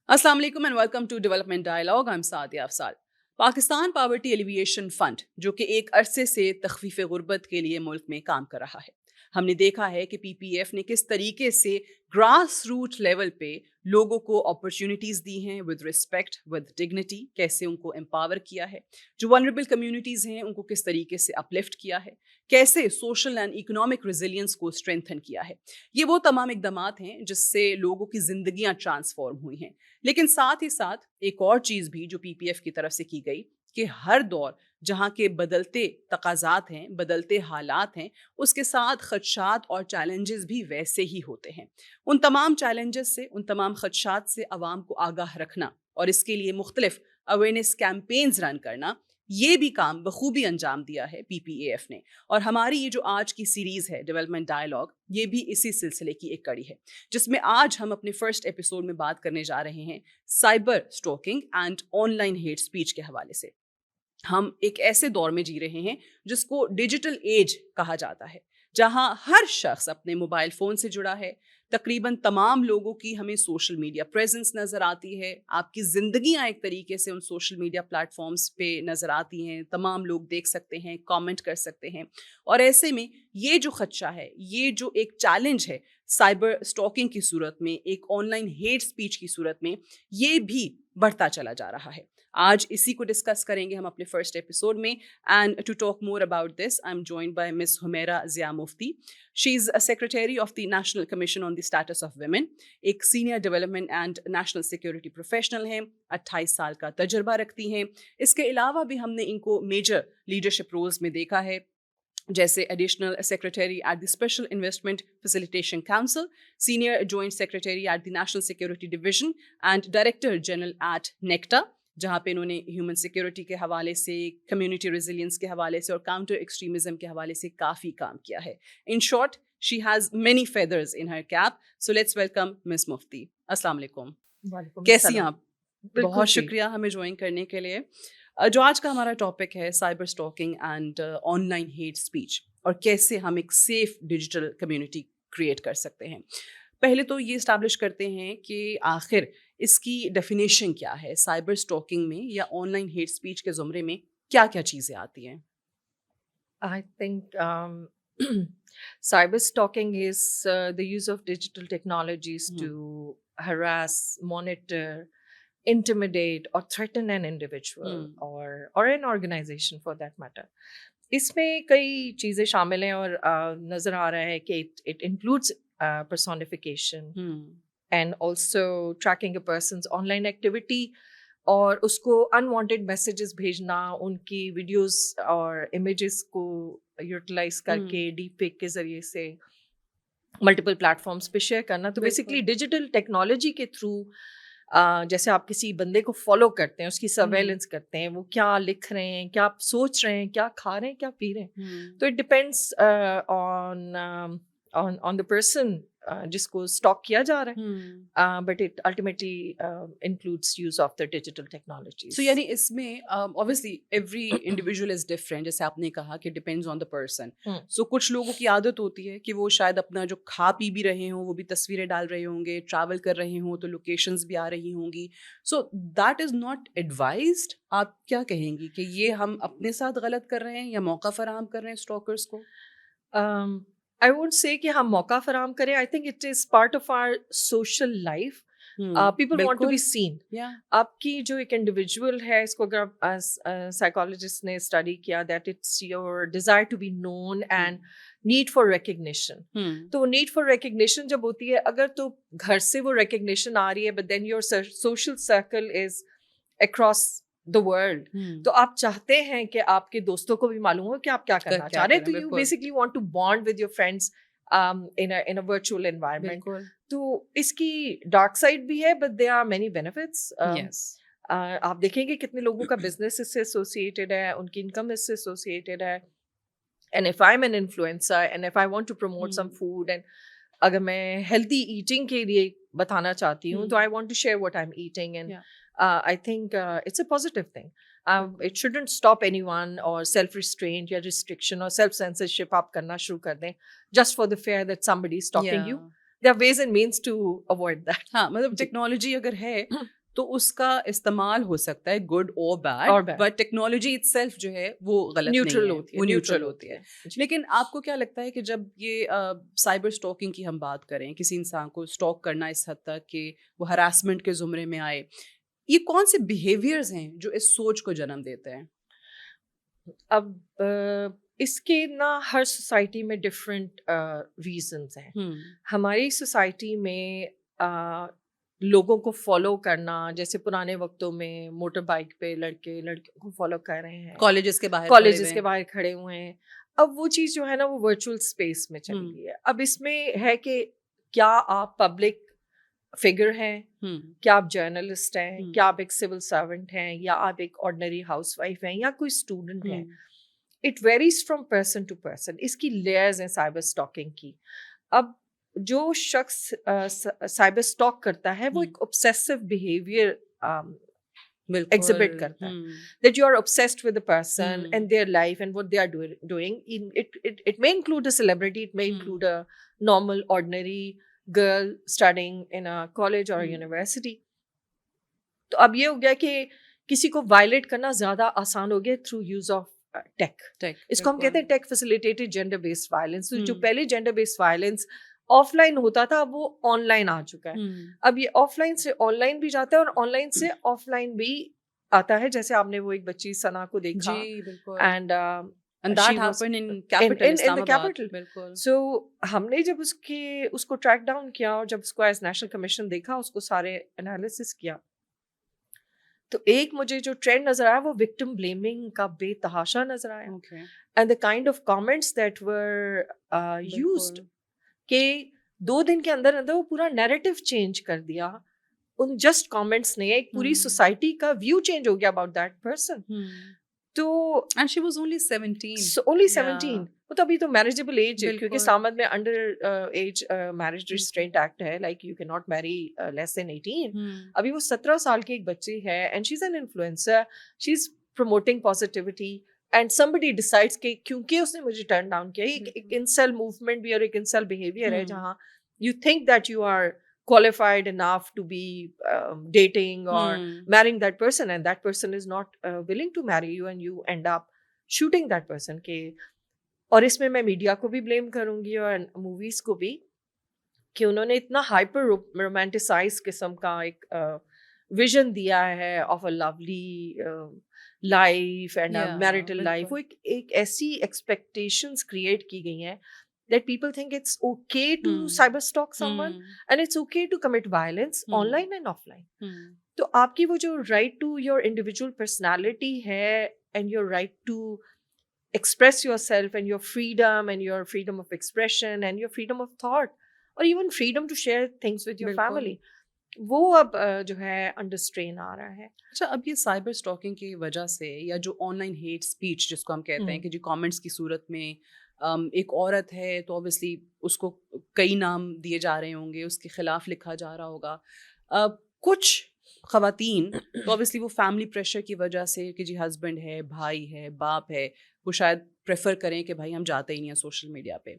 السلام علیکم and welcome to development dialogue. I am Sadia Afzal. Pakistan poverty alleviation fund جو کہ ایک عرصے سے تخفیف غربت کے لیے ملک میں کام کر رہا ہے. ہم نے دیکھا ہے کہ پی پی ایف نے کس طریقے سے گراس روٹ لیول پہ لوگوں کو اپرچونیٹیز دی ہیں ود رسپیکٹ ود ڈگنیٹی, کیسے ان کو امپاور کیا ہے, جو ونریبل کمیونٹیز ہیں ان کو کس طریقے سے اپلفٹ کیا ہے, کیسے سوشل اینڈ اکنامک ریزیلینس کو اسٹرینتھن کیا ہے. یہ وہ تمام اقدامات ہیں جس سے لوگوں کی زندگیاں ٹرانسفارم ہوئی ہیں. لیکن ساتھ ہی ساتھ ایک اور چیز بھی جو پی پی ایف کی طرف سے کی گئی کہ ہر دور جہاں کے بدلتے تقاضات ہیں, بدلتے حالات ہیں, اس کے ساتھ خدشات اور چیلنجز بھی ویسے ہی ہوتے ہیں. ان تمام چیلنجز سے, ان تمام خدشات سے عوام کو آگاہ رکھنا اور اس کے لیے مختلف اویئرنیس کیمپینز رن کرنا, یہ بھی کام بخوبی انجام دیا ہے پی پی اے ایف نے. اور ہماری یہ جو آج کی سیریز ہے ڈیولپمنٹ ڈائلاگ, یہ بھی اسی سلسلے کی ایک کڑی ہے, جس میں آج ہم اپنے فرسٹ ایپیسوڈ میں بات کرنے جا رہے ہیں cyber stalking and on line hate speech کے حوالے سے. ہم ایک ایسے دور میں جی رہے ہیں جس کو ڈیجیٹل ایج کہا جاتا ہے, جہاں ہر شخص اپنے موبائل فون سے جڑا ہے. تقریباً تمام لوگوں کی ہمیں سوشل میڈیا پریزنس نظر آتی ہے. آپ کی زندگیاں ایک طریقے سے ان سوشل میڈیا پلیٹ فارمز پہ نظر آتی ہیں. تمام لوگ دیکھ سکتے ہیں, کامنٹ کر سکتے ہیں. اور ایسے میں یہ جو خدشہ ہے, یہ جو ایک چیلنج ہے سائبر اسٹاکنگ کی صورت میں, ایک آن لائن ہیٹ اسپیچ کی صورت میں, یہ بھی بڑھتا چلا جا رہا ہے. آج اسی کو ڈسکس کریں گے ہم اپنے فرسٹ ایپیسوڈ میں. And to talk more about this I am joined by miss Humaira Zia Mufti. She is secretary of the national commission on the status of women, ایک senior development and national security professional ہیں, 28 سال کا تجربہ رکھتی ہیں. اس کے علاوہ بھی ہم نے ان کو میجر لیڈرشپ رولز میں دیکھا ہے, جیسے additional secretary at the special investment facilitation council, senior joint secretary at the national security division and director general at NACTA, جہاں پہ انہوں نے ہیومن سیکورٹی کے حوالے سے, کمیونٹی ریزیلینس کے حوالے سے اور کاؤنٹر ایکسٹریمزم کے حوالے سے کافی کام کیا ہے. In short, she has many feathers in her cap. So let's welcome miss Mufti. السلام علیکم. کیسی ہیں آپ؟ بہت شکریہ ہمیں جوائن کرنے کے لیے. جو آج کا ہمارا ٹاپک ہے cyber stalking and on line hate speech, اور کیسے ہم ایک سیف ڈیجیٹل کمیونٹی کریٹ کر سکتے ہیں. پہلے تو یہ اسٹیبلش کرتے ہیں کہ آخر اس کی ڈیفینیشن کیا ہے, سائبر اسٹاکنگ میں یا آن لائن ہیٹ اسپیچ کے زمرے میں کیا کیا چیزیں آتی ہیں؟ I think cyber stalking is the use of digital technologies to harass, monitor, intimidate or threaten an individual or an organization for that matter. اس میں کئی چیزیں شامل ہیں اور نظر آ رہا ہے کہ it includes personification and also tracking a person's online activity, اور اس کو انوانٹیڈ میسیجز بھیجنا, ان کی ویڈیوز اور امیجز کو یوٹیلائز کر کے ڈیپ فیک کے ذریعے سے ملٹیپل پلیٹ فارمس پہ شیئر کرنا. تو بیسکلی ڈیجیٹل ٹیکنالوجی کے تھرو جیسے آپ کسی بندے کو فالو کرتے ہیں, اس کی سرویلنس کرتے ہیں, وہ کیا لکھ رہے ہیں, کیا سوچ رہے ہیں, کیا کھا رہے ہیں, کیا پی رہے ہیں. تو it depends on the person جس کو اسٹاک کیا جا رہا ہے, but it ultimately includes use of the digital technologies. So یعنی اس میں obviously every individual is different, جیسے آپ نے کہا کہ ڈپینڈز آن دا پرسن. سو کچھ لوگوں کی عادت ہوتی ہے کہ وہ شاید اپنا جو کھا پی بھی رہے ہوں وہ بھی تصویریں ڈال رہے ہوں گے, ٹریول کر رہے ہوں تو لوکیشنز بھی آ رہی ہوں گی. So that is not advised. آپ کیا کہیں گی کہ یہ ہم اپنے ساتھ غلط کر رہے ہیں یا موقع فراہم کر رہے ہیں اسٹاکرز کو؟ I won't say کہ ہم موقع فراہم کریں. I think it is part of our social life. People want to be seen. آپ کی جو ایک انڈیویجول ہے, اس کو اگر سائیکالوجسٹ نے اسٹڈی کیا, that it's your desire to be known and need for recognition. تو وہ need for recognition جب ہوتی ہے, اگر تو گھر سے وہ recognition آ رہی ہے, but then your social circle is across the world, تو آپ چاہتے ہیں کہ آپ کے دوستوں کو بھی معلوم ہو کہ آپ کیا کرنا چاہ رہے ہیں. تو you basically want to bond with your friends in a virtual environment. تو اس کی ڈارک سائڈ بھی ہے, but there are many benefits. آپ دیکھیں گے کتنے لوگوں کا بزنس اس سے ایسوسیٹیڈ ہے, ان کی انکم اس سے ایسوسیٹیڈ ہے. And if I'm an influencer and if I want to promote some food, and اگر میں healthy eating کے لیے بتانا چاہتی ہوں, تو I want to share what I'm eating, and I think it's a positive thing. It shouldn't stop anyone, or self-restraint یا restriction or self-censorship آپ کرنا شروع کر دیں just for the fear that somebody is stalking you. there are ways and means to avoid that. ہاں مطلب technology اگر ہے تو اس کا استعمال ہو سکتا ہے گڈ اور bad, but technology itself جو ہے وہ غلط نیوٹرل نہیں ہوتی ہے, وہ نیوٹرل ہوتی ہے. لیکن آپ کو کیا لگتا ہے کہ جب یہ سائبر اسٹاکنگ کی ہم بات کریں, کسی انسان کو اسٹاک کرنا اس حد تک کہ وہ ہراسمنٹ کے زمرے میں آئے, یہ کون سے بیہیویئرز ہیں جو اس سوچ کو جنم دیتے ہیں؟ اب اس کے نا ہر سوسائٹی میں ڈفرینٹ ریزنس ہیں. ہماری سوسائٹی میں لوگوں کو فالو کرنا, جیسے پرانے وقتوں میں موٹر بائک پہ لڑکے لڑکیوں کو فالو کر رہے ہیں, کالجز کے باہر کھڑے ہوئے ہیں. اب وہ چیز جو ہے نا وہ ورچوئل اسپیس میں چلی گئی ہے. اب اس میں ہے کہ کیا آپ پبلک فگر ہیں, کیا آپ جرنلسٹ ہیں, کیا آپ ایک سول سرونٹ ہیں, یا آپ ایک آرڈنری ہاؤس وائف ہیں, یا کوئی اسٹوڈنٹ ہیں. It varies from person to person. اس کی لیئرز ہیں سائبر اسٹاکنگ کی. اب جو شخص سائبر اسٹاک کرتا ہے وہ ایک obsessive behavior exhibit کرتا ہے, that you are obsessed with the person and their life and what they are doing. It may include a celebrity, it may include a normal ordinary girl studying in a college or a university. تو اب یہ ہو گیا کہ کسی کو wallet کرنا زیادہ آسان ہو گیا through use of tech. اس کو ہم کہتے ہیں ٹیک فیسیلیٹیٹڈ جینڈر بیسڈ وائلنس. جو پہلے gender based violence of line ہوتا تھا اب وہ آن لائن آ چکا ہے. اب یہ آف لائن سے آن لائن بھی جاتا ہے اور آن لائن سے آف لائن بھی آتا ہے. جیسے آپ نے وہ ایک بچی ثنا کو دیکھا, اینڈ سو ہم نے جب اس کو ٹریک ڈاؤن کیا اور جب اس کو ایز نیشنل کمیشن دیکھا, اس کو سارے انالیسس کیا, تو ایک مجھے جو ٹرینڈ نظر آیا وہ وکٹم بلیمنگ کا بے تحاشا نظر آیا. And the kind of comments that were used, کہ 2 دن کے اندر اندر وہ پورا نیریٹو چینج کر دیا ان جسٹ کامنٹس نے. ایک پوری سوسائٹی کا ویو چینج ہو گیا اباؤٹ دیٹ پرسن. تو اینڈ شی واز only 17. وہ تو ابھی تو میریجیبل ایج ہے, کیونکہ سامد میں under age marriage restraint act ہے, like you can not marry less دین 18. ابھی وہ 17 سال کی ایک بچی ہے, and she is an influencer, she is promoting positivity, and somebody decides کہ کیونکہ اس نے مجھے ٹرن ڈاؤن کیا. ایک انسل موومنٹ بھی اور ایک انسل بیہیویئر ہے جہاں you think that you are qualified enough to be dating or marrying that person, and that person is not willing to marry you, and you end up shooting that person. کہ اور اس میں media کو بھی blame کروں گی اور movies کو بھی, کہ انہوں نے اتنا ہائپر رومانٹیسائز قسم کا ایک ویژن دیا ہے of a lovely life and marital life. وہ ایک ایسی ایکسپیکٹیشنز کریٹ کی گئی ہیں that people think it's okay to cyber stalk someone and it's okay to commit violence online and offline. تو آپ کی وہ جو right to your individual personality ہے, and your right to express yourself, and your freedom of expression, and your freedom of thought, or even freedom to share things with your family, وہ اب جو ہے انڈر اسٹرین آ رہا ہے. اچھا, اب یہ سائبر اسٹاکنگ کی وجہ سے, یا جو آن لائن ہیٹ اسپیچ جس کو ہم کہتے ہیں, کہ جو کامنٹس کی صورت میں ایک عورت ہے تو اوبیسلی اس کو کئی نام دیے جا رہے ہوں گے, اس کے خلاف لکھا جا رہا ہوگا. کچھ خواتین تو اوبیسلی وہ فیملی پریشر کی وجہ سے, کہ جی ہسبینڈ ہے, بھائی ہے, باپ ہے, وہ شاید پریفر کریں کہ بھائی ہم جاتے ہی نہیں ہیں سوشل میڈیا پہ.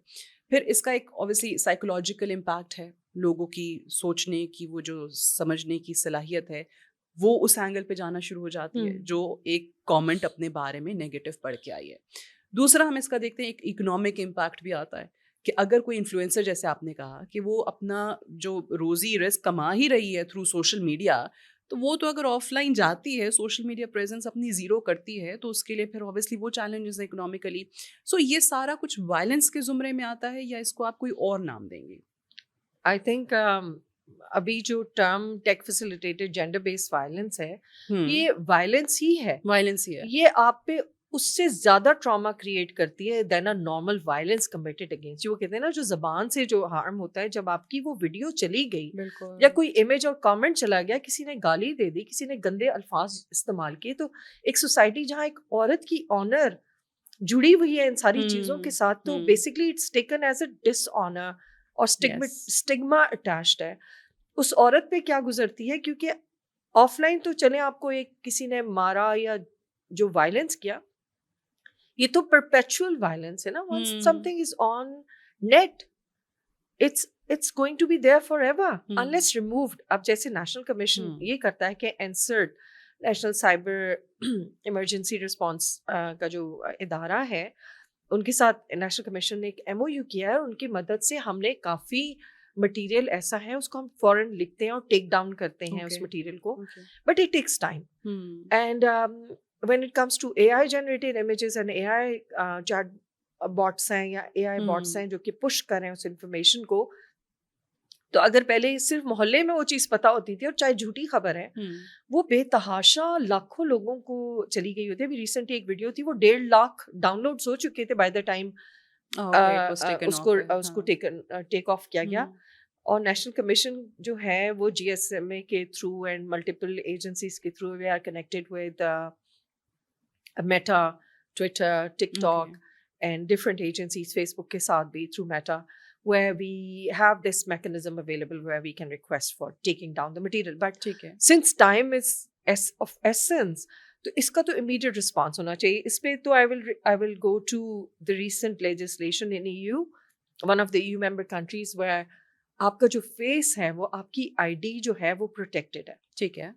پھر اس کا ایک اوبیسلی سائیکولوجیکل امپیکٹ ہے, لوگوں کی سوچنے کی, وہ جو سمجھنے کی صلاحیت ہے وہ اس اینگل پہ جانا شروع ہو جاتی ہے, جو ایک کامنٹ اپنے بارے میں نیگیٹو پڑھ کے آئی ہے. دوسرا ہم اس کا دیکھتے ہیں ایک اکنامک امپیکٹ بھی آتا ہے, کہ اگر کوئی انفلوئنسر, جیسے آپ نے کہا کہ وہ اپنا جو روزی رزق کما ہی رہی ہے تھرو سوشل میڈیا, تو وہ تو اگر آف لائن جاتی ہے, سوشل میڈیا پریزنس اپنی زیرو کرتی ہے, تو اس کے لیے پھر اوبیسلی وہ چیلنجز ہیں اکنامیکلی. سو یہ سارا کچھ وائلنس کے زمرے میں آتا ہے, یا اس کو آپ کوئی اور نام دیں گے؟ آئی تھنک ابھی جو ٹرم ٹیک فیسیلیٹیٹڈ جینڈر بیسڈ وائلنس ہے, یہ وائلنس ہی ہے. یہ آپ پہ اس سے زیادہ ٹراما کریٹ کرتی ہے then a normal violence committed against. وہ کہتے ہیں نا, جو زبان سے جو ہارم ہوتا ہے, جب آپ کی وہ ویڈیو چلی گئی, یا کوئی امیج اور کامنٹ چلا گیا, کسی نے گالی دے دی, کسی نے گندے الفاظ استعمال کیے, تو ایک سوسائٹی جہاں ایک عورت کی آنر جڑی ہوئی ہے ان ساری چیزوں کے ساتھ, تو basically it's taken as a dishonour اور اسٹگما اٹیچڈ ہے. اس عورت پہ کیا گزرتی ہے, کیونکہ آف لائن تو چلیں آپ کو ایک کسی نے مارا یا جو وائلنس کیا, یہ تو پرپیچوئل وائلنس ہے نا. once something is on net, it's it's going to be there forever unless removed. اب جیسے نیشنل کمیشن یہ کرتا ہے کہ NSIRT national cyber emergency response کا جو ادارہ ہے, ان کے ساتھ نیشنل کمیشن نے ایک MOU کیا ہے, ان کی مدد سے ہم نے کافی مٹیریل ایسا ہے اس کو ہم فوراً لکھتے ہیں اور ٹیک ڈاؤن کرتے ہیں اس مٹیریل کو, but it takes time. And when it comes to AI generated images and AI chat bots ہیں یا AI bots ہیں جو کہ پش کریں اس انفارمیشن کو, تو اگر پہلے صرف محلے میں وہ چیز پتہ ہوتی تھی اور چاہے جھوٹی خبر ہے وہ بے تحاشا لاکھوں لوگوں کو چلی گئی ہوتی ہے. ابھی ریسنٹلی ایک ویڈیو تھی وہ 1.5 لاکھ ڈاؤن لوڈس ہو چکے تھے بائی دا ٹائم اس کو ٹیک آف کیا گیا. اور نیشنل کمیشن جو ہے وہ GSMA کے تھرو اینڈ ملٹیپل ایجنسیز کے through we are connected with Meta, Twitter, TikTok and different agencies, Facebook کے ساتھ بھی through Meta, where we have this mechanism available where we can request for taking down the material. But since time is of essence, تو اس کا تو immediate response ہونا چاہیے. اس پہ تو I will go to the recent legislation in EU, one of the EU member countries, where آپ کا جو فیس ہے وہ آپ کی ID جو ہے وہ protected ہے. ٹھیک ہے,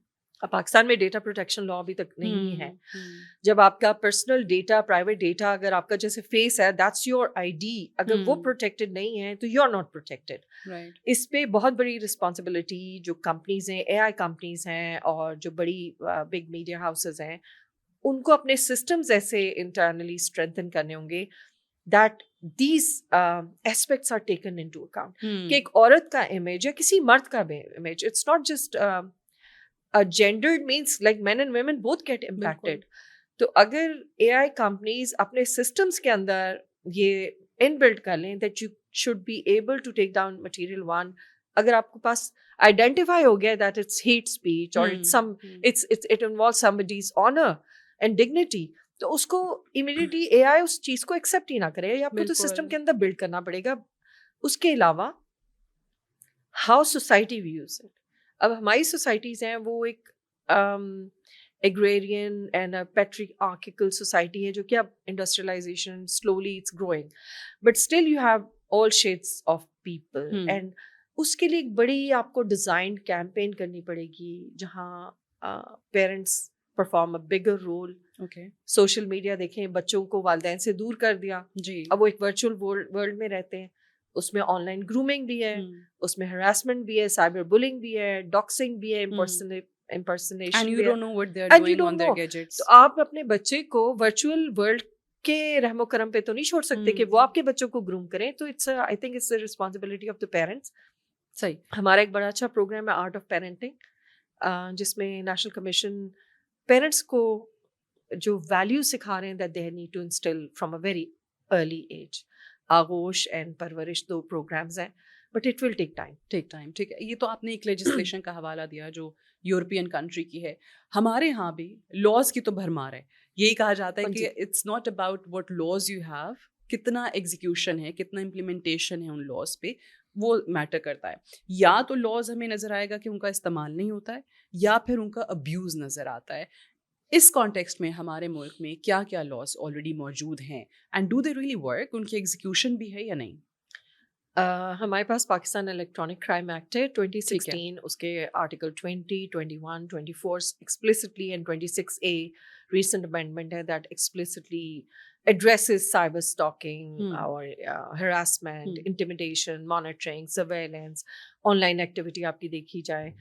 اب پاکستان میں ڈیٹا پروٹیکشن لا ابھی تک نہیں ہے. جب آپ کا پرسنل ڈیٹا, پرائیویٹ ڈیٹا, اگر آپ کا جیسے فیس ہے دیٹس یور ID, اگر وہ پروٹیکٹڈ نہیں ہے تو یو آر ناٹ پروٹیکٹڈ. اس پہ بہت بڑی رسپانسبلٹی جو کمپنیز ہیں, AI کمپنیز ہیں اور جو بڑی بگ میڈیا ہاؤسز ہیں, ان کو اپنے سسٹمز ایسے انٹرنلی اسٹرینتھن کرنے ہوں گے that these aspects are taken into account. کہ ایک عورت کا امیج یا کسی مرد کا بھی image, it's not just gendered means like men and women both get impacted. تو اگر AI companies اپنے systems کے اندر یہ inbuilt کر لیں that you should be able to take down material one, اگر آپ کے پاس identify ہو گیا that it's hate speech or it involves somebody's honor and dignity, تو اس کو immediately AI اس چیز کو accept ہی نہ کرے, یا آپ کو تو system کے اندر build کرنا پڑے گا. اس کے علاوہ how society views it. اب ہماری سوسائٹیز ہیں وہ ایک ایگریرین اینڈ پیٹریارکل سوسائٹی ہے جو کہ اب industrialization slowly it's growing, but still you have all shades of people, and اس کے لیے ایک بڑی آپ کو ڈیزائنڈ کیمپین کرنی پڑے گی جہاں parents perform a bigger role. Social media دیکھیں, بچوں کو والدین سے دور کر دیا, اب وہ ایک ورچوئل ورلڈ میں رہتے ہیں, اس میں آن لائن گرومنگ بھی ہے, اس میں ہراسمنٹ بھی ہے, سائبر بلنگ بھی ہے, ڈاکسنگ بھی ہے, امپرسنیشن بھی ہے. تو آپ اپنے بچے کو ورچوئل ورلڈ کے رحم و کرم پہ تو نہیں چھوڑ سکتے کہ وہ آپ کے بچوں کو گروم کریں. تو I think it's the responsibility of the parents. صحیح, ہمارا ایک بڑا اچھا پروگرام ہے آرٹ آف پیرنٹنگ, جس میں نیشنل کمیشن پیرنٹس کو جو ویلیو سکھا رہے ہیں that they need to instil from a very early age. Aghosh and Parwarish 2 programs ہیں, but it will take time. ٹھیک ہے. یہ تو آپ نے ایک لیجسلیشن کا حوالہ دیا جو یورپین کنٹری کی ہے. ہمارے ہاں بھی لاز کی تو بھرمار ہے. یہی کہا جاتا ہے کہ it's not about what laws you have, کتنا ایگزیکیوشن ہے, کتنا امپلیمنٹیشن ہے ان لاز پہ, وہ میٹر کرتا ہے. یا تو لاز ہمیں نظر آئے گا کہ ان کا استعمال نہیں ہوتا ہے, یا پھر ان کا ابیوز نظر آتا ہے. اس کانٹیکسٹ میں ہمارے ملک میں کیا کیا لاز آلریڈی موجود ہیں, and do they really work, ان کی ایگزیکیوشن بھی ہے یا نہیں؟ ہمارے پاس پاکستان الیکٹرانک کرائم ایکٹ ہے 2016, اس کے article 20, 21, 24 explicitly and 26A recent amendment ہے that explicitly addresses cyber stalking اور harassment, intimidation, monitoring, surveillance, online activity آپ کی دیکھی جائے.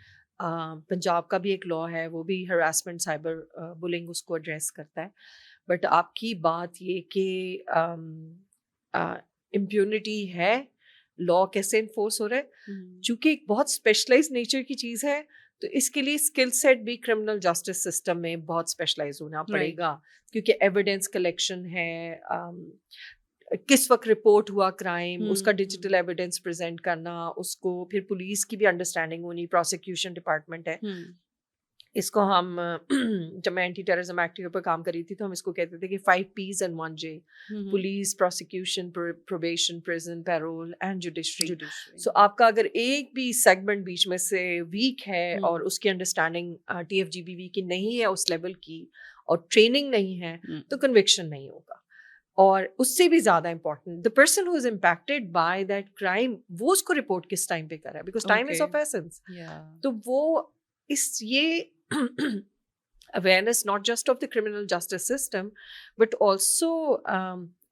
پنجاب کا بھی ایک لا ہے, وہ بھی ہراسمنٹ, سائبر بلنگ اس کو ایڈریس کرتا ہے. بٹ آپ کی بات یہ کہ امپیونٹی ہے, لا کیسے انفورس ہو رہا ہے, چونکہ ایک بہت اسپیشلائز نیچر کی چیز ہے, تو اس کے لیے اسکل سیٹ بھی کرمنل جسٹس سسٹم میں بہت اسپیشلائز ہونا پڑے گا, کیونکہ ایویڈینس کلیکشن ہے, کس وقت رپورٹ ہوا کرائم, اس کا ڈیجیٹل ایویڈینس پریزنٹ کرنا, اس کو پھر پولیس کی بھی انڈرسٹینڈنگ ہونی, پروسیکیوشن ڈپارٹمنٹ ہے. اس کو ہم جب میں اینٹی ٹیررزم ایکٹ کے اوپر کام کری تھی تو ہم اس کو کہتے تھے کہ 5 P's and 1 J, police, prosecution, probation, prison, parole and judiciary. So آپ کا اگر ایک بھی سیگمنٹ بیچ میں سے ویک ہے اور اس کی انڈرسٹینڈنگ TFGBV کی نہیں ہے اس لیول کی, اور ٹریننگ نہیں ہے, تو کنوکشن نہیں ہوگا. اور اس سے بھی زیادہ important the person who is impacted by that crime وہ اس کو رپورٹ کس ٹائم پہ کر رہا ہے because time is of essence. تو وہ یہ awareness not just of the criminal justice system but also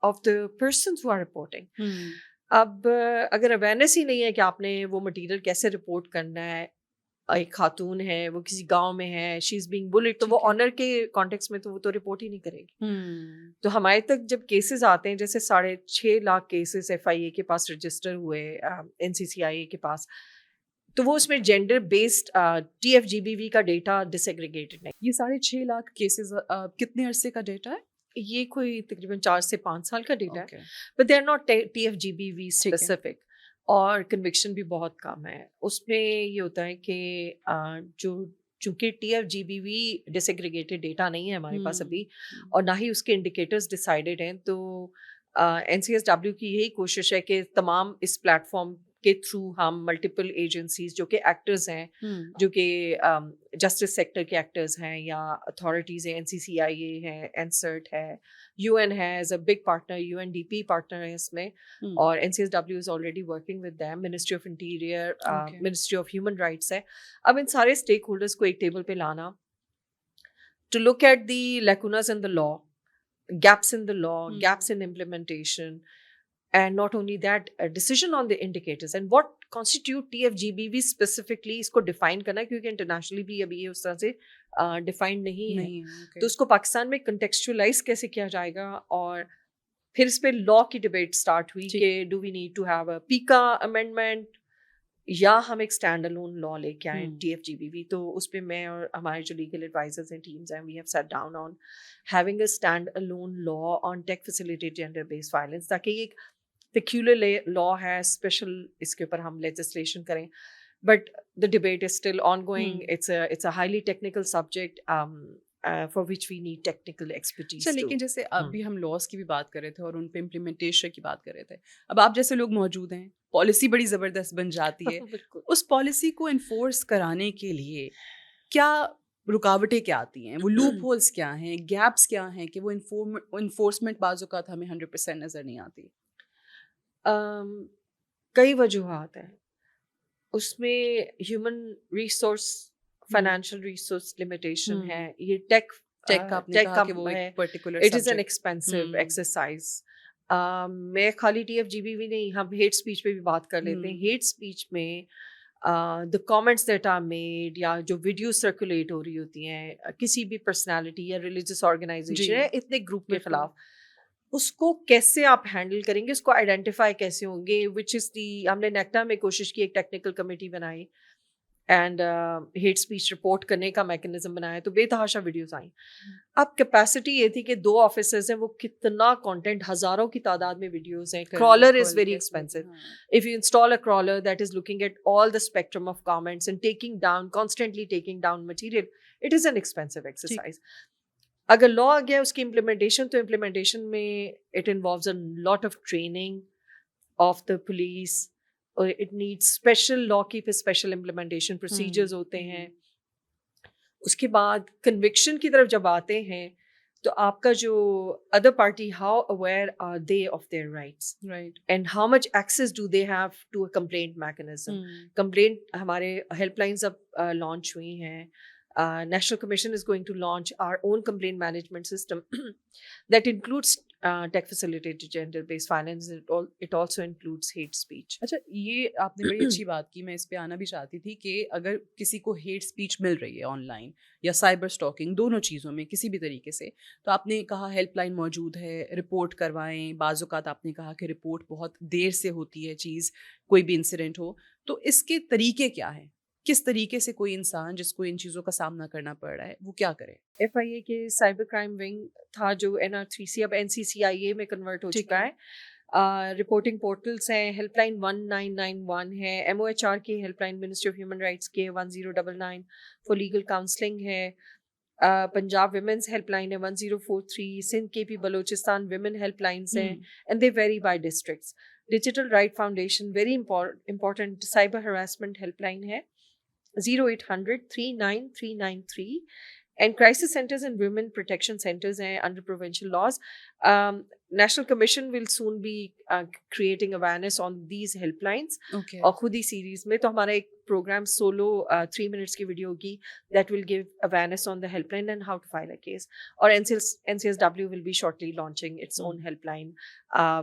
of the persons who are reporting. اب اگر اویئرنیس ہی نہیں ہے کہ آپ نے وہ مٹیریل کیسے رپورٹ کرنا ہے, ایک خاتون ہے وہ کسی گاؤں میں ہے, شی از بینگ بلڈ, تو وہ آنر کے کانٹیکس میں تو وہ تو رپورٹ ہی نہیں کرے گی. تو ہمارے تک جب کیسز آتے ہیں جیسے 6.5 لاکھ کیسز FIA کے پاس رجسٹر ہوئے, NCCIA کے پاس, تو وہ اس میں جینڈر بیسڈ TFGBV کا ڈیٹا ڈس ایگریگیٹڈ نہیں. یہ 6.5 لاکھ کیسز کتنے عرصے کا ڈیٹا ہے؟ یہ کوئی تقریباً 4 سے 5 سال کا ڈیٹا ہے, but they are not TFGBV specific. اور کنوکشن بھی بہت کم ہے. اس میں یہ ہوتا ہے کہ چونکہ TFGBV ڈس ایگریگیٹڈ ڈیٹا نہیں ہے ہمارے پاس ابھی, اور نہ ہی اس کے انڈیکیٹرز ڈیسائیڈڈ ہیں, تو NCSW کی یہی کوشش ہے کہ تمام اس پلیٹ فارم کے تھرو ہم ملٹیپل ایجنسیز جو کہ ایکٹرز ہیں, جو کہ جسٹس سیکٹر کے ایکٹرز ہیں یا اتھارٹیز ہیں, NCCIA ہے, NCERT ہے, UN ہے as a big partner, UNDP partner ہے اس میں, اور NCSW is already working with them, ministry of interior, ministry of human rights ہے. اب ان سارے اسٹیک ہولڈرس کو ایک ٹیبل پہ لانا to look at the lacunas in the law, gaps in the law, gaps in implementation, and not only that, a decision on the indicators and what constitute TFGBV specifically, اس کو define کرنا ہے کیونکہ internationally بھی ابھی یہ اس طرح سے defined نہیں ہے. تو اس کو پاکستان میں کنٹیکسچولائز کیسے کیا جائے گا, اور پھر اس پہ لا کی ڈبیٹ اسٹارٹ ہوئی کہ do we need to have a PECA amendment یا ہم ایک اسٹینڈ الون لا لے کے آئیں TFGBV. تو اس پہ میں اور ہمارے جو لیگل ایڈوائزرز ہیں, ٹیمز ہیں, we have sat down on having a standalone law on tech facilitated gender based violence, تاکہ یہ ایک پیکیولر لا ہے, اسپیشل اس کے اوپر ہم لیجسلیشن کریں. But the debate is still ongoing. It's a highly technical subject for which we need technical expertise. لیکن جیسے ابھی ہم لاس کی بھی بات کر رہے تھے اور ان پہ امپلیمنٹیشن کی بات کر رہے تھے, اب آپ جیسے لوگ موجود ہیں, پالیسی بڑی زبردست بن جاتی ہے, اس پالیسی کو انفورس کرانے کے لیے کیا رکاوٹیں کیا آتی ہیں, وہ لوپ ہولس کیا ہیں, گیپس کیا ہیں کہ وہ انفورسمنٹ بعض اوقات ہمیں 100% نظر نہیں آتی؟ کئی وجوہات ہیں اس میں. Human resource, financial resource limitation ہے, یہ take it is an expensive exercise. میں خالی TFGBV نہیں, ہم ہیٹ اسپیچ پہ بھی بات کر لیتے ہیں. ہیٹ اسپیچ میں the comments that are made یا جو ویڈیوز سرکولیٹ ہو رہی ہوتی ہیں کسی بھی پرسنالٹی یا ریلیجیس آرگنائزیشن یا اتنے گروپ کے خلاف, اس کو کیسے آپ ہینڈل کریں گے, اس کو آئیڈینٹیفائی کیسے ہوں گے, وچ از دی. ہم نے نیکٹا میں کوشش کی, ایک ٹیکنیکل کمیٹی بنائی اینڈ ہیٹ اسپیچ رپورٹ کرنے کا میکنزم بنایا, تو بے تحاشا ویڈیوز آئیں. اب کیپیسٹی یہ تھی کہ 2 آفیسرز ہیں, وہ کتنا کانٹینٹ, ہزاروں کی تعداد میں ویڈیوز ہیں. Crawler is very expensive. If you install a crawler that is looking at all the spectrum of comments and taking down, constantly taking down material, it is an expensive exercise. اگر law آ گیا اس کی implementation, تو implementation میں it involves a lot of training of the police, اور it needs special لا کی پہ special implementation procedures ہوتے ہیں. اس کے بعد کنوکشن کی طرف جب آتے ہیں تو آپ کا جو other party, how aware are they of their rights, and how much access do they have to a complaint mechanism. Complaint ہمارے ہیلپ لائنز اب لانچ ہوئی ہیں. National Commission is going to launch our own complaint management system that includes tech facilitated gender based violence. It also includes hate speech. اچھا, یہ آپ نے بڑی اچھی بات کی, میں اس پہ آنا بھی چاہتی تھی کہ اگر کسی کو ہیٹ اسپیچ مل رہی ہے آن لائن یا سائبر اسٹاکنگ, دونوں چیزوں میں کسی بھی طریقے سے, تو آپ نے کہا ہیلپ لائن موجود ہے, رپورٹ کروائیں. بعض اوقات آپ نے کہا کہ رپورٹ بہت دیر سے ہوتی ہے چیز, کوئی بھی انسیڈنٹ ہو, تو اس کے طریقے کیا ہیں, کس طریقے سے کوئی انسان جس کو ان چیزوں کا سامنا کرنا پڑ رہا ہے وہ کیا کرے؟ FIA کے سائبر کرائم ونگ تھا جو NR3C اب NCCIA میں کنورٹ ہو چکا ہے. رپورٹنگ پورٹلس ہیں, ہیلپ لائن 1991 ہے, MOHR کی help line, ministry of human rights کے 1099 فار لیگل کاؤنسلنگ ہے, پنجاب ویمنس ہیلپ لائن ہے 1043, Sindh KP Balochistan women helplines ہیں, and they vary by districts. Digital right foundation very important cyber harassment helpline ہے 0800 39393, And crisis centers and women protection centers hain under provincial laws. National Commission will soon be creating awareness on these helplines. Okay. اور خود ہی series میں تو ہمارا ایک programme solve 3 minutes کی video ہوگی that will give awareness on the helpline and how to file a case. اور NCSW will be shortly launching its own helpline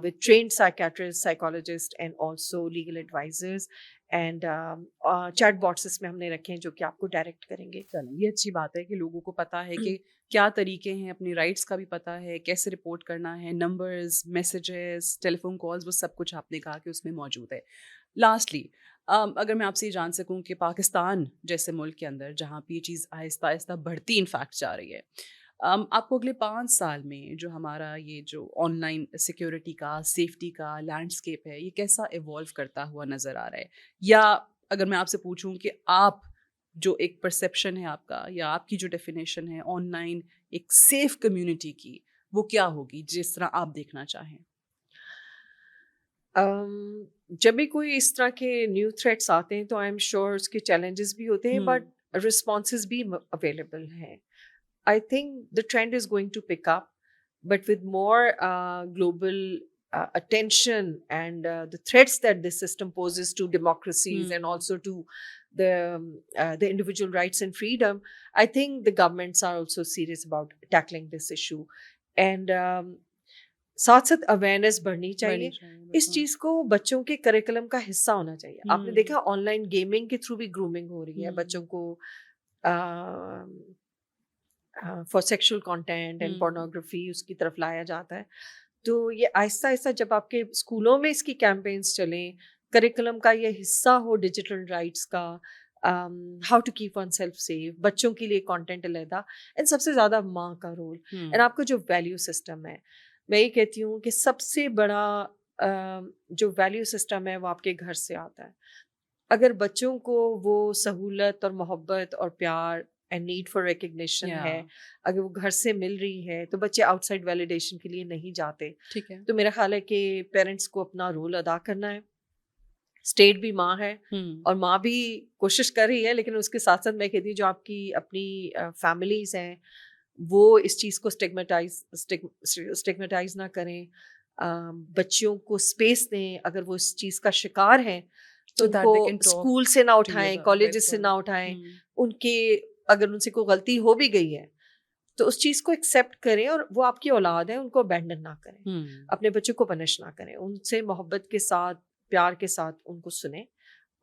with trained psychiatrists, psychologists and also legal advisors. And chat bots اس میں ہم نے رکھے ہیں جو کہ آپ کو ڈائریکٹ کریں گے. چلیں یہ اچھی بات ہے کہ لوگوں کو پتہ ہے کہ کیا طریقے ہیں, اپنی رائٹس کا بھی پتہ ہے, کیسے رپورٹ کرنا ہے, نمبرز, میسیجز, ٹیلی فون کالز, وہ سب کچھ آپ نے کہا کہ اس میں موجود ہے. لاسٹلی اگر میں آپ سے یہ جان سکوں کہ پاکستان جیسے ملک کے اندر جہاں پہ یہ چیز آہستہ آہستہ بڑھتی انفیکٹ جا رہی ہے, آپ کو اگلے 5 سال میں جو ہمارا یہ جو آن لائن سیکیورٹی کا, سیفٹی کا لینڈسکیپ ہے, یہ کیسا ایوالو کرتا ہوا نظر آ رہا ہے؟ یا اگر میں آپ سے پوچھوں کہ آپ جو ایک پرسیپشن ہے آپ کا, یا آپ کی جو ڈیفینیشن ہے آن لائن ایک سیف کمیونٹی کی, وہ کیا ہوگی جس طرح آپ دیکھنا چاہیں؟ جب بھی کوئی اس طرح کے نیو تھریٹس آتے ہیں تو آئی ایم شیور اس کے چیلنجز بھی ہوتے ہیں بٹ رسپانسز بھی اویلیبل ہیں. I think the trend is going to pick up, but with more global attention and the threats that this system poses to democracies and also to the individual rights and freedom, I think the governments are also serious about tackling this issue. And ساتھ ساتھ awareness بڑھنی چاہیے. اس چیز کو بچوں کے curriculum کا حصہ ہونا چاہیے. آپ نے دیکھا آن لائن گیمنگ کے تھرو بھی گرومنگ ہو رہی ہے بچوں کو for sexual content and pornography اس کی طرف لایا جاتا ہے. تو یہ آہستہ آہستہ جب آپ کے اسکولوں میں اس کی کیمپینس چلیں, کریکولم کا یہ حصہ ہو ڈیجیٹل رائٹس کا, how to keep oneself safe, بچوں کے لیے کانٹینٹ علیحدہ, اینڈ سب سے زیادہ ماں کا رول, اینڈ آپ کا جو ویلیو سسٹم ہے. میں یہ کہتی ہوں کہ سب سے بڑا جو ویلیو سسٹم ہے وہ آپ کے گھر سے آتا ہے. اگر بچوں کو وہ سہولت اور محبت اور پیار اینڈ نیڈ فار ریکگنیشن ہے, اگر وہ گھر سے مل رہی ہے, تو بچے آؤٹ سائڈ ویلیڈیشن کے لیے نہیں جاتے. ٹھیک ہے. تو میرا خیال ہے کہ پیرنٹس کو اپنا رول ادا کرنا ہے. اسٹیٹ بھی ماں ہے اور ماں بھی کوشش کر رہی ہے, لیکن اس کے ساتھ ساتھ میں کہتی ہوں جو آپ کی اپنی فیملیز ہیں وہ اس چیز کو اسٹگمیٹائز نہ کریں, بچیوں کو اسپیس دیں. اگر وہ اس چیز کا شکار ہیں تو ان کو اسکول سے نہ اٹھائیں, کالجز سے نہ اٹھائیں. ان کے اگر ان سے کوئی غلطی ہو بھی گئی ہے تو اس چیز کو ایکسیپٹ کریں, اور وہ آپ کی اولاد ہے, ان کو ابینڈن نہ کریں, اپنے بچوں کو پنش نہ کریں, ان سے محبت کے ساتھ پیار کے ساتھ ان کو سنیں.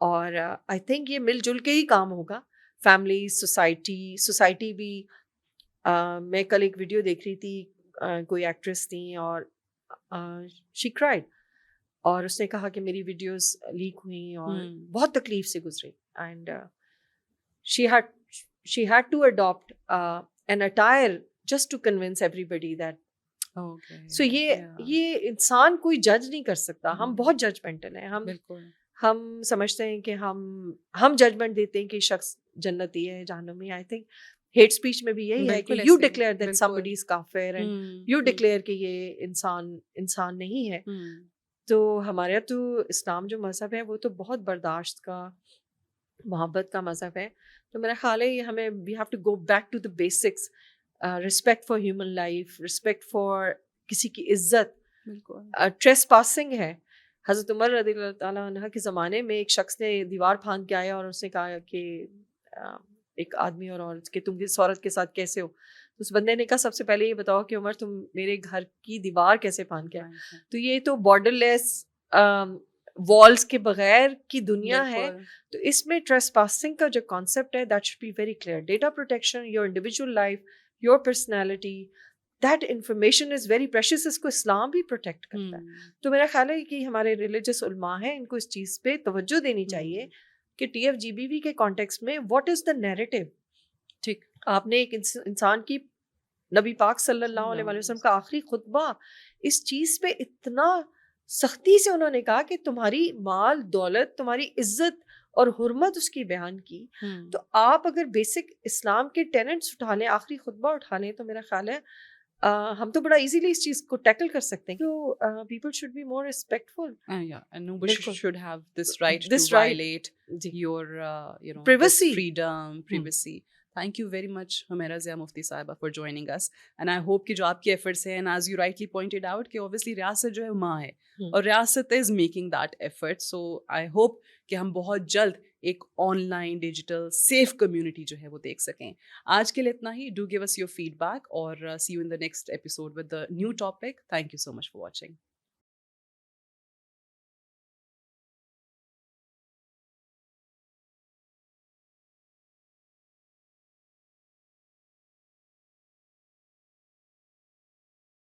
اور آئی تھنک یہ مل جل کے ہی کام ہوگا. فیملی, سوسائٹی بھی. میں کل ایک ویڈیو دیکھ رہی تھی, کوئی ایکٹریس تھیں اور شی کرائڈ, اور اس نے کہا کہ میری ویڈیوز لیک ہوئیں اور بہت تکلیف سے گزری, and she had to adopt an attire just to convince everybody that so یہ انسان کوئی جج نہیں کر سکتا. ہم بہت ججمنٹل ہیں. ہم سمجھتے ہیں کہ ہم ججمنٹ دیتے ہیں کہ شخص جنتی ہے جہنمی. آئی تھنک ہیٹ اسپیچ میں بھی یہی ہے کہ you declare that somebody is کافر اینڈ یو ڈکلیئر کہ یہ انسان نہیں ہے. تو ہمارا تو اسلام جو مذہب ہے وہ تو بہت برداشت کا, محبت کا مذہب ہے. تو میرا خیال ہے یہ ہمیں we have to go back to the basics, respect for human life, respect for کسی کی عزت. ٹریس پاسنگ ہے. حضرت عمر رضی اللہ تعالیٰ عنہ کے زمانے میں ایک شخص نے دیوار پھاند کے آیا اور اس نے کہا کہ ایک آدمی اور عورت کہ تم اس عورت کے ساتھ کیسے ہو. تو اس بندے نے کہا سب سے پہلے یہ بتاؤ کہ عمر تم میرے گھر کی دیوار کیسے پھاند کے آئے. تو یہ تو بارڈر لیس والز کے بغیر کی دنیا ہے. تو اس میں ٹریس پاسنگ کا جو کانسیپٹ ہے that should be very clear. Data protection, your individual life, your personality, that information is very precious. اس کو اسلام بھی پروٹیکٹ کرتا ہے. تو میرا خیال ہے کہ ہمارے ریلیجس علماء ہیں, ان کو اس چیز پہ توجہ دینی چاہیے کہ TFGBV کے کانٹیکسٹ میں واٹ از دا نیریٹو. ٹھیک, آپ نے ایک انسان کی, نبی پاک صلی اللہ علیہ وسلم کا آخری خطبہ, اس چیز پہ اتنا سختی سے انہوں نے کہا کہ تمہاری مال دولت, تمہاری عزت اور حرمت اس کی بیان کی. تو آپ اگر بیسک اسلام کے ٹینٹس اٹھا لیں, آخری خطبہ اٹھا لیں, تو میرا خیال ہے ہم تو بڑا ایزیلی اس چیز کو ٹیکل کر سکتے ہیں. تو people should be more respectful. Nobody should have this right to violate your privacy. Freedom, privacy. Thank you very much, Humaira Zia Mufti Sahiba, for joining us. And I hope کہ جو آپ کے efforts ہیں, and as you rightly pointed out کہ obviously ریاست جو ہے ماں ہے اور ریاست is making that effort. So I hope کہ ہم بہت جلد ایک online digital safe community جو ہے وہ دیکھ سکیں. آج کے لیے اتنا ہی. Do give us your feedback اور see you in the next episode with the new topic. Thank you so much for watching.